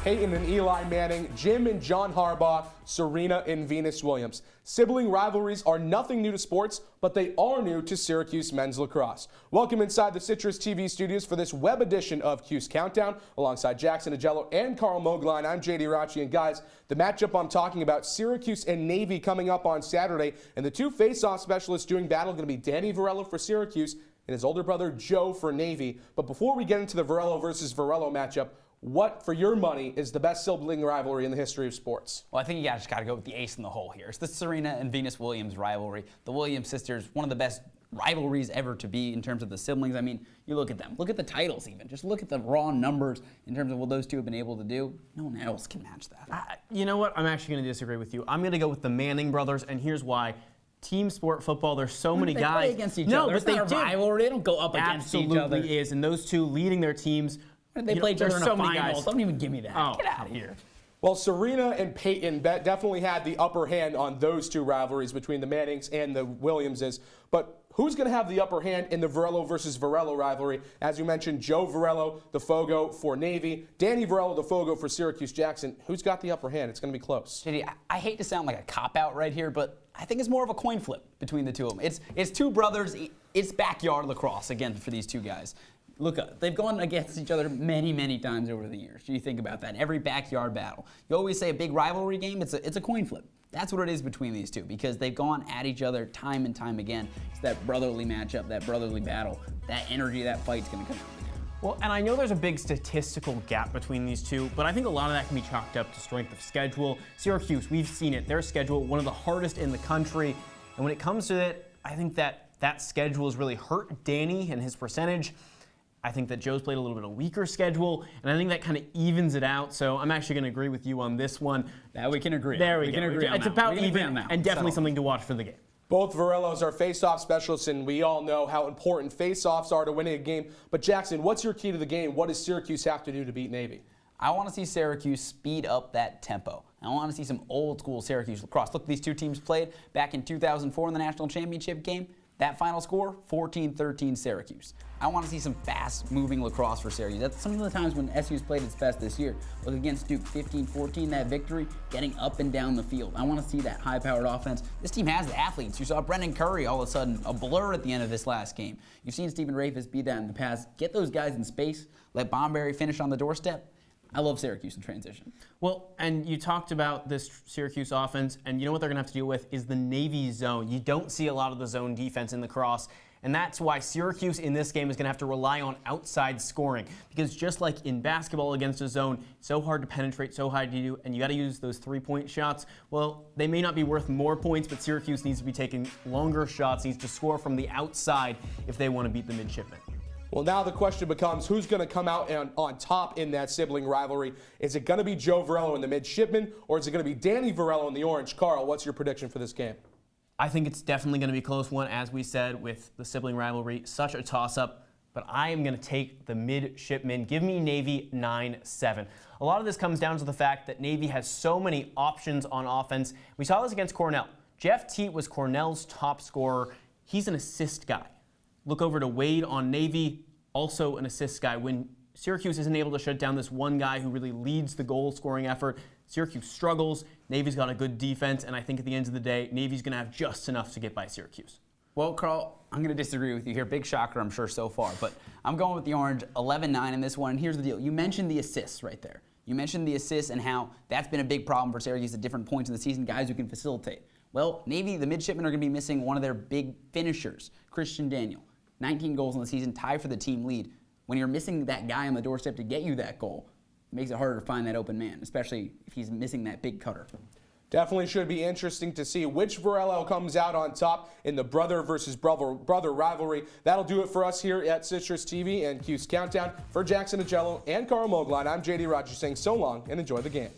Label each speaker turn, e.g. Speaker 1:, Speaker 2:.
Speaker 1: Peyton and Eli Manning, Jim and John Harbaugh, Serena and Venus Williams. Sibling rivalries are nothing new to sports, but they are new to Syracuse men's lacrosse. Welcome inside the CitrusTV studios for this web edition of Cuse Countdown. Alongside Jackson, Ajello, and Karl Moeglein, I'm JD Raucci. And guys, the matchup I'm talking about, Syracuse and Navy coming up on Saturday. And the two face-off specialists doing battle are going to be Danny Varello for Syracuse and his older brother Joe for Navy. But before we get into the Varello versus Varello matchup, what, for your money, is the best sibling rivalry in the history of sports?
Speaker 2: Well, I think you just got to go with the ace in the hole here. It's the Serena and Venus Williams rivalry. The Williams sisters, one of the best rivalries ever to be in terms of the siblings. I mean, you look at them. Look at the titles even. Just look at the raw numbers in terms of what those two have been able to do. No one else can match that.
Speaker 3: You know what? I'm actually going to disagree with you. I'm going to go with the Manning brothers, and here's why. Team sport football, there's so many guys.
Speaker 2: Play against each other. It's not a rivalry. They don't go up against each other.
Speaker 3: Absolutely is, and those two leading their teams.
Speaker 2: They play each other in a final. Don't even give me that.
Speaker 3: Oh,
Speaker 2: get out of here.
Speaker 1: Well, Serena and Peyton definitely had the upper hand on those two rivalries between the Mannings and the Williamses. But who's going to have the upper hand in the Varello versus Varello rivalry? As you mentioned, Joe Varello, the Fogo for Navy. Danny Varello, the Fogo for Syracuse. Jackson, who's got the upper hand? It's going to be close.
Speaker 2: JD, I hate to sound like a cop-out right here, but I think it's more of a coin flip between the two of them. It's two brothers. It's backyard lacrosse, again, for these two guys. Look, they've gone against each other many, many times over the years. You think about that. Every backyard battle. You always say a big rivalry game, it's a coin flip. That's what it is between these two, because they've gone at each other time and time again. It's that brotherly matchup, that brotherly battle. That energy, that fight's going to come out.
Speaker 3: Well, and I know there's a big statistical gap between these two, but I think a lot of that can be chalked up to strength of schedule. Syracuse, we've seen it. Their schedule, one of the hardest in the country. And when it comes to it, I think that schedule has really hurt Danny and his percentage. I think that Joe's played a little bit of a weaker schedule, and I think that kind of evens it out. So I'm actually going to agree with you on this one.
Speaker 2: That we can agree.
Speaker 3: There we go. It's about even, and definitely something to watch for the game.
Speaker 1: Both Varellos are face-off specialists, and we all know how important face-offs are to winning a game. But Jackson, what's your key to the game? What does Syracuse have to do to beat Navy?
Speaker 2: I want to see Syracuse speed up that tempo. I want to see some old-school Syracuse lacrosse. Look, these two teams played back in 2004 in the national championship game. That final score, 14-13 Syracuse. I want to see some fast-moving lacrosse for Syracuse. That's some of the times when SU's played its best this year. Look against Duke, 15-14, that victory, getting up and down the field. I want to see that high-powered offense. This team has the athletes. You saw Brendan Curry all of a sudden a blur at the end of this last game. You've seen Stephen Rafis be that in the past. Get those guys in space. Let Bomberry finish on the doorstep. I love Syracuse in transition.
Speaker 3: Well, and you talked about this Syracuse offense, and you know what they're going to have to deal with is the Navy zone. You don't see a lot of the zone defense in lacrosse, and that's why Syracuse in this game is going to have to rely on outside scoring, because just like in basketball against a zone, so hard to penetrate, so hard to do, and you got to use those three-point shots. Well, they may not be worth more points, but Syracuse needs to be taking longer shots, needs to score from the outside if they want to beat the midshipmen.
Speaker 1: Well, now the question becomes, who's going to come out on top in that sibling rivalry? Is it going to be Joe Varello in the midshipmen, or is it going to be Danny Varello in the orange? Karl, what's your prediction for this game?
Speaker 3: I think it's definitely going to be a close one, as we said, with the sibling rivalry. Such a toss-up, but I am going to take the midshipmen. Give me Navy 9-7. A lot of this comes down to the fact that Navy has so many options on offense. We saw this against Cornell. Jeff Teat was Cornell's top scorer. He's an assist guy. Look over to Wade on Navy, also an assist guy. When Syracuse isn't able to shut down this one guy who really leads the goal-scoring effort, Syracuse struggles. Navy's got a good defense, and I think at the end of the day, Navy's going to have just enough to get by Syracuse.
Speaker 2: Well, Karl, I'm going to disagree with you here. Big shocker, I'm sure, so far. But I'm going with the orange, 11-9 in this one. And here's the deal. You mentioned the assists right there. You mentioned the assists and how that's been a big problem for Syracuse at different points in the season, guys who can facilitate. Well, Navy, the midshipmen, are going to be missing one of their big finishers, Christian Daniel. 19 goals in the season, tied for the team lead. When you're missing that guy on the doorstep to get you that goal, it makes it harder to find that open man, especially if he's missing that big cutter.
Speaker 1: Definitely should be interesting to see which Varello comes out on top in the brother versus brother rivalry. That'll do it for us here at CitrusTV and Cuse Countdown. For Jackson, Ajello, and Karl Moeglein, I'm JD Rogers saying so long and enjoy the game.